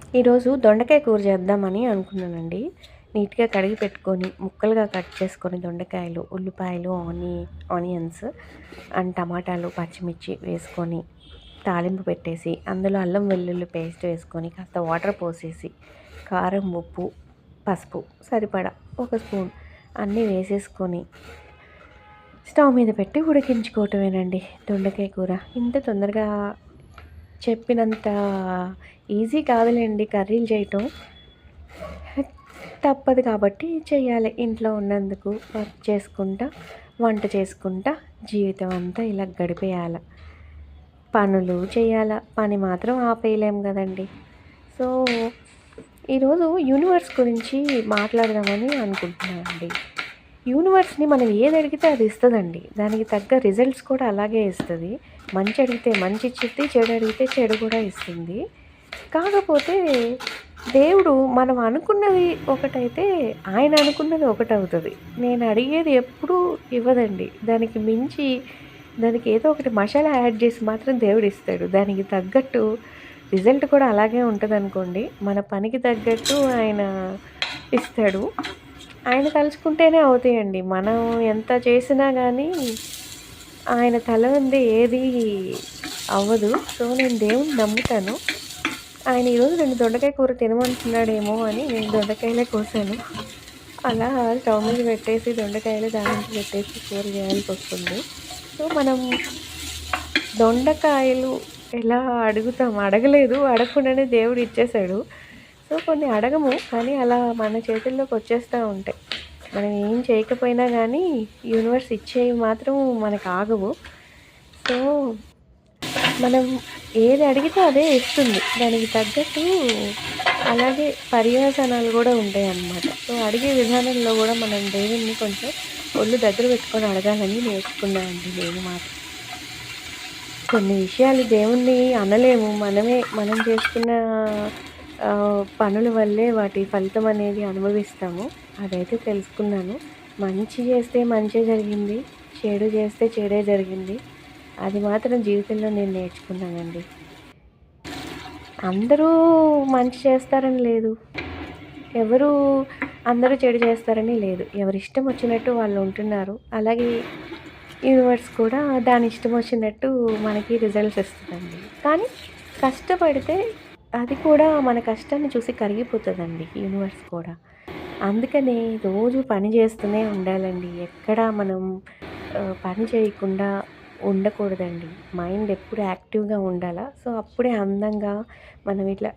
ఈరోజు దొండకాయ కూర చేద్దామని అనుకున్నానండి. నీట్‌గా కడిగి పెట్టుకొని, ముక్కలుగా కట్ చేసుకొని దొండకాయలు, ఉల్లిపాయలు, ఆనియన్స్ అండ్ టమాటాలు, పచ్చిమిర్చి వేసుకొని, తాలింపు పెట్టేసి, అందులో అల్లం వెల్లుల్లి పేస్ట్ వేసుకొని, కాస్త వాటర్ పోసేసి, కారం, ఉప్పు, పసుపు సరిపడా ఒక స్పూన్ అన్నీ వేసేసుకొని, స్టవ్ మీద పెట్టి ఉడికించుకోవటమేనండి దొండకాయ కూర. ఇంత తొందరగా చెప్పినంత ఈజీ కాదులేండి కర్రీలు చేయటం. తప్పదు కాబట్టి చేయాలి. ఇంట్లో ఉన్నందుకు వర్క్ చేసుకుంటా, వంట చేసుకుంటా జీవితం అంతా ఇలా గడిపేయాల. పనులు చేయాల. పని మాత్రం ఆపేయలేం కదండీ! సో, ఈరోజు యూనివర్స్ గురించి మాట్లాడదామని అనుకుంటున్నానండి. యూనివర్స్‌ని మనం ఏది అడిగితే అది ఇస్తదండి. దానికి తగ్గ రిజల్ట్స్ కూడా అలాగే ఇస్తది. మంచి అడిగితే మంచి ఇచ్చిద్ది, చెడు అడిగితే చెడు కూడా ఇస్తుంది. కాకపోతే దేవుడు మనం అనుకున్నది ఒకటైతే, ఆయన అనుకున్నది ఒకటవుతది. నేను అడిగేది ఎప్పుడూ ఇవ్వదండి. దానికి మించి దానికి ఏదో ఒకటి మసాలా యాడ్ చేసి మాత్రం దేవుడు ఇస్తాడు. దానికి తగ్గట్టు రిజల్ట్ కూడా అలాగే ఉంటదనుకోండి. మన పనికి తగ్గట్టు ఆయన ఇస్తాడు. ఆయన తలుచుకుంటేనే అవుతాయండి. మనం ఎంత చేసినా గానీ ఆయన తలవందే ఏది అవ్వదు. సో, నేను దేవుడిని నమ్ముతాను. ఆయన ఈరోజు 2 దొండకాయ కూర తినమంటున్నాడేమో అని నేను దొండకాయలే కోసాను. అలా స్టవ్ మీద పెట్టేసి దొండకాయలు దానించి పెట్టేసి కూర చేయాల్సొస్తుంది. సో, మనం దొండకాయలు ఎలా అడుగుతాం? అడగలేదు. అడగకుండానే దేవుడు ఇచ్చేసాడు. సో, కొన్ని అడగము. కానీ అలా మన చేతుల్లోకి వచ్చేస్తా ఉంటాయి. మనం ఏం చేయకపోయినా గానీ యూనివర్స్ ఇచ్చేవి మాత్రం మనకు ఆగవు. సో, మనం ఏది అడిగితే అదే ఇస్తుంది. దానికి తగ్గట్టు అలాగే పర్యవసానాలు గూడా ఉంటాయన్నమాట. సో, అడిగే విధానంలో గూడా మనం దేవుడిని కొంచెం ఒళ్ళు దగ్గర పెట్టుకొని అడగాలని నేర్చుకున్నానండి నేను మాత్రం. కొన్ని విషయాలు దేవుణ్ణి అనలేము. మనం చేసుకున్న పనుల వల్లే వాటి ఫలితం అనేది అనుభవిస్తాము. అదైతే తెలుసుకున్నాను. మంచి చేస్తే మంచే జరిగింది. చెడు చేస్తే చెడే జరిగింది. అది మాత్రం జీవితంలో నేను నేర్చుకున్నానండి. అందరూ మంచి చేస్తారని లేదు. ఎవరు అందరూ చెడు చేస్తారని లేదు. ఎవరిష్టం వచ్చినట్టు వాళ్ళు ఉంటున్నారు. అలాగే యూనివర్స్ కూడా దాని ఇష్టం వచ్చినట్టు మనకి రిజల్ట్స్ ఇస్తదండి. కానీ కష్టపడితే అది కూడా మన కష్టాన్ని చూసి కరిగిపోతదండి యూనివర్స్ కూడా. అందుకనే రోజు పని చేస్తూనే ఉండాలండి. ఎక్కడా మనం పని చేయకుండా ఉండకూడదండి. మైండ్ ఎప్పుడు యాక్టివ్‌గా ఉండాలా. సో, అప్పుడే అందంగా మనం ఇట్లా